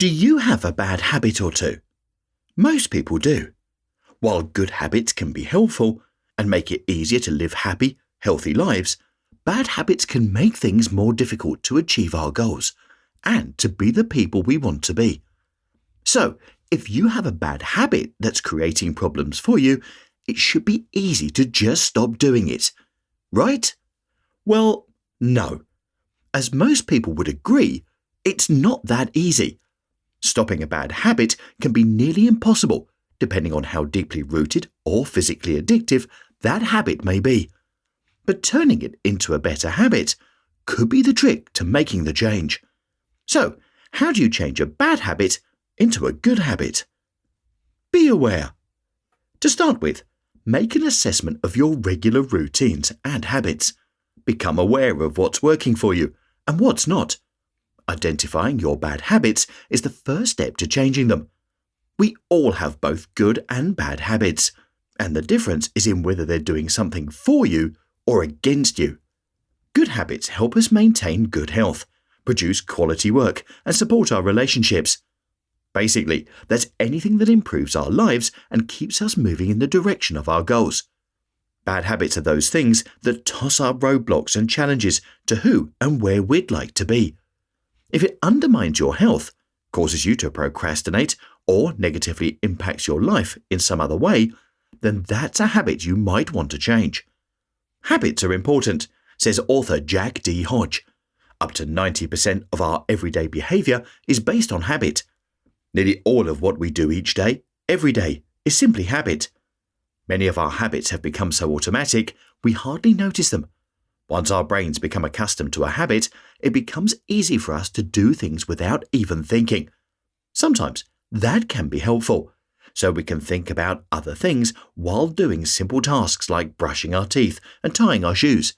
Do you have a bad habit or two? Most people do. While good habits can be helpful and make it easier to live happy, healthy lives, bad habits can make things more difficult to achieve our goals and to be the people we want to be. So, if you have a bad habit that's creating problems for you, it should be easy to just stop doing it, right? Well, no. As most people would agree, it's not that easy. Stopping a bad habit can be nearly impossible, depending on how deeply rooted or physically addictive that habit may be. But turning it into a better habit could be the trick to making the change. So, how do you change a bad habit into a good habit? Be aware. To start with, make an assessment of your regular routines and habits. Become aware of what's working for you and what's not. Identifying your bad habits is the first step to changing them. We all have both good and bad habits, and the difference is in whether they're doing something for you or against you. Good habits help us maintain good health, produce quality work, and support our relationships. Basically, that's anything that improves our lives and keeps us moving in the direction of our goals. Bad habits are those things that toss our roadblocks and challenges to who and where we'd like to be. If it undermines your health, causes you to procrastinate, or negatively impacts your life in some other way, then that's a habit you might want to change. Habits are important, says author Jack D. Hodge. Up to 90% of our everyday behavior is based on habit. Nearly all of what we do each day, every day, is simply habit. Many of our habits have become so automatic, we hardly notice them. Once our brains become accustomed to a habit, it becomes easy for us to do things without even thinking. Sometimes that can be helpful, so we can think about other things while doing simple tasks like brushing our teeth and tying our shoes.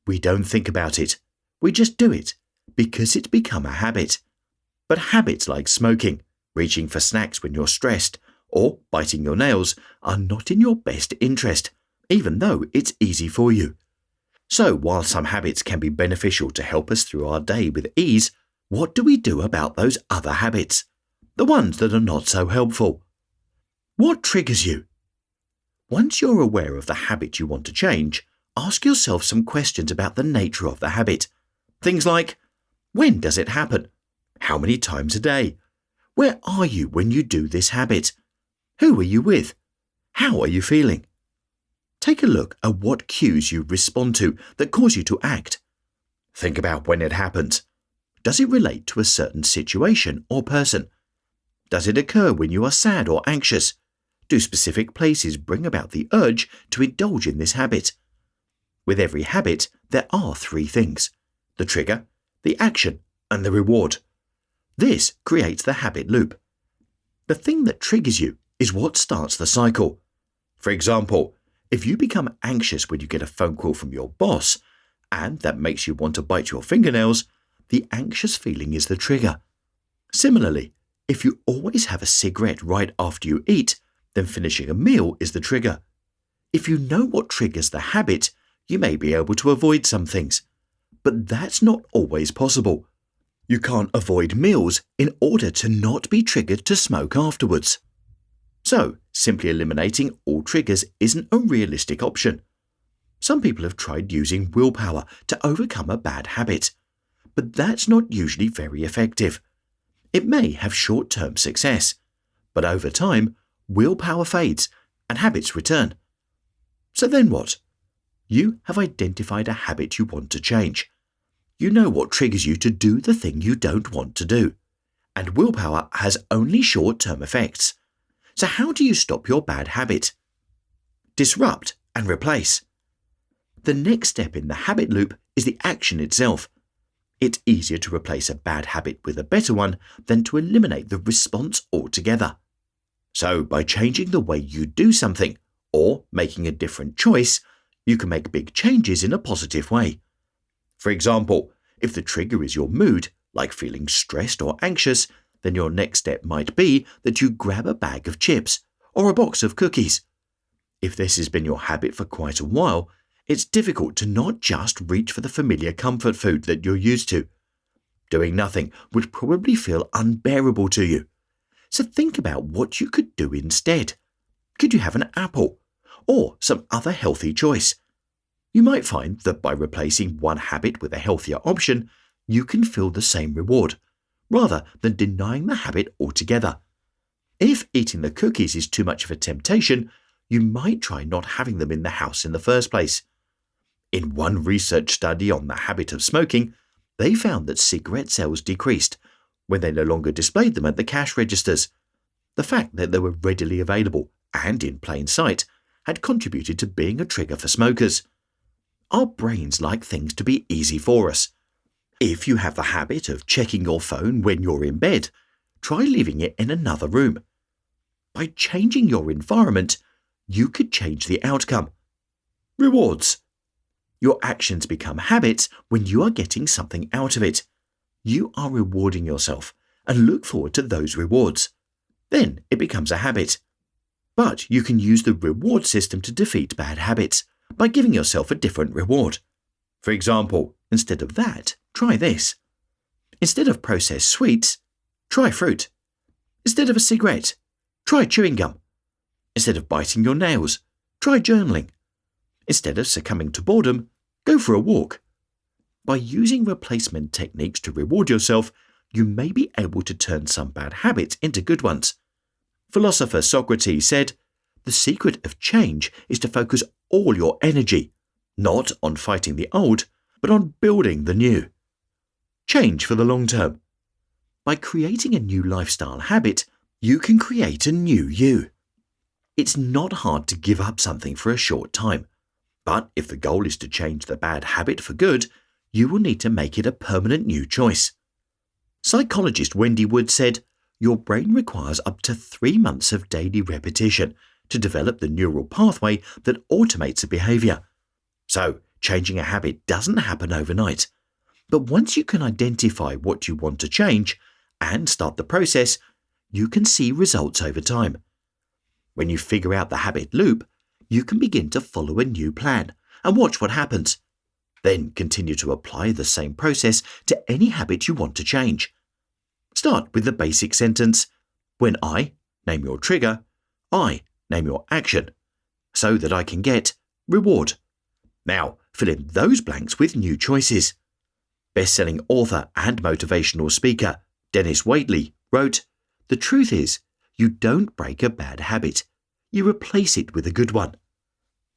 We don't think about it. We just do it because it's become a habit. But habits like smoking, reaching for snacks when you're stressed, or biting your nails are not in your best interest, even though it's easy for you. So while some habits can be beneficial to help us through our day with ease, what do we do about those other habits? The ones that are not so helpful. What triggers you? Once you're aware of the habit you want to change, ask yourself some questions about the nature of the habit. Things like, when does it happen? How many times a day? Where are you when you do this habit? Who are you with? How are you feeling? Take a look at what cues you respond to that cause you to act. Think about when it happens. Does it relate to a certain situation or person? Does it occur when you are sad or anxious? Do specific places bring about the urge to indulge in this habit? With every habit, there are three things: the trigger, the action, and the reward. This creates the habit loop. The thing that triggers you is what starts the cycle. For example, if you become anxious when you get a phone call from your boss, and that makes you want to bite your fingernails, the anxious feeling is the trigger. Similarly, if you always have a cigarette right after you eat, then finishing a meal is the trigger. If you know what triggers the habit, you may be able to avoid some things. But that's not always possible. You can't avoid meals in order to not be triggered to smoke afterwards. So, simply eliminating all triggers isn't a realistic option. Some people have tried using willpower to overcome a bad habit, but that's not usually very effective. It may have short-term success, but over time, willpower fades and habits return. So then what? You have identified a habit you want to change. You know what triggers you to do the thing you don't want to do. And willpower has only short-term effects. So how do you stop your bad habit? Disrupt and replace. The next step in the habit loop is the action itself. It's easier to replace a bad habit with a better one than to eliminate the response altogether. So by changing the way you do something, or making a different choice, you can make big changes in a positive way. For example, if the trigger is your mood, like feeling stressed or anxious, then your next step might be that you grab a bag of chips or a box of cookies. If this has been your habit for quite a while, it's difficult to not just reach for the familiar comfort food that you're used to. Doing nothing would probably feel unbearable to you. So think about what you could do instead. Could you have an apple? Or some other healthy choice? You might find that by replacing one habit with a healthier option, you can feel the same reward, rather than denying the habit altogether. If eating the cookies is too much of a temptation, you might try not having them in the house in the first place. In one research study on the habit of smoking, they found that cigarette sales decreased when they no longer displayed them at the cash registers. The fact that they were readily available and in plain sight had contributed to being a trigger for smokers. Our brains like things to be easy for us. If you have the habit of checking your phone when you're in bed, try leaving it in another room. By changing your environment, you could change the outcome. Rewards. Your actions become habits when you are getting something out of it. You are rewarding yourself and look forward to those rewards. Then it becomes a habit. But you can use the reward system to defeat bad habits by giving yourself a different reward. For example, instead of that, try this. Instead of processed sweets, try fruit. Instead of a cigarette, try chewing gum. Instead of biting your nails, try journaling. Instead of succumbing to boredom, go for a walk. By using replacement techniques to reward yourself, you may be able to turn some bad habits into good ones. Philosopher Socrates said, "The secret of change is to focus all your energy, not on fighting the old, but on building the new." Change for the long term. By creating a new lifestyle habit, you can create a new you. It's not hard to give up something for a short time. But if the goal is to change the bad habit for good, you will need to make it a permanent new choice. Psychologist Wendy Wood said, "Your brain requires up to 3 months of daily repetition to develop the neural pathway that automates a behavior. So, changing a habit doesn't happen overnight. But once you can identify what you want to change and start the process, you can see results over time. When you figure out the habit loop, you can begin to follow a new plan and watch what happens. Then continue to apply the same process to any habit you want to change. Start with the basic sentence, "When I," name your trigger, "I," name your action, so that I can get reward. Now, fill in those blanks with new choices. Best-selling author and motivational speaker Dennis Waitley wrote, "The truth is, you don't break a bad habit. You replace it with a good one.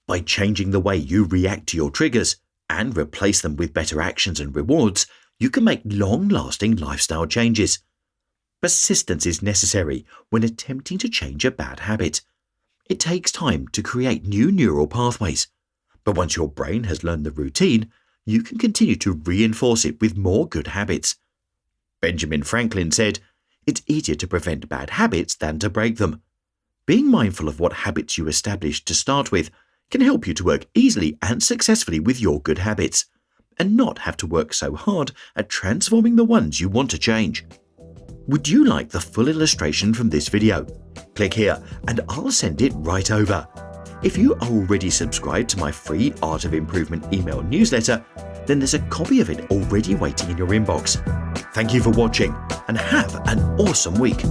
By changing the way you react to your triggers and replace them with better actions and rewards, you can make long-lasting lifestyle changes." Persistence is necessary when attempting to change a bad habit. It takes time to create new neural pathways, but once your brain has learned the routine, you can continue to reinforce it with more good habits. Benjamin Franklin said, "It's easier to prevent bad habits than to break them." Being mindful of what habits you establish to start with can help you to work easily and successfully with your good habits, and not have to work so hard at transforming the ones you want to change. Would you like the full illustration from this video? Click here and I'll send it right over. If you are already subscribed to my free Art of Improvement email newsletter, then there's a copy of it already waiting in your inbox. Thank you for watching and have an awesome week.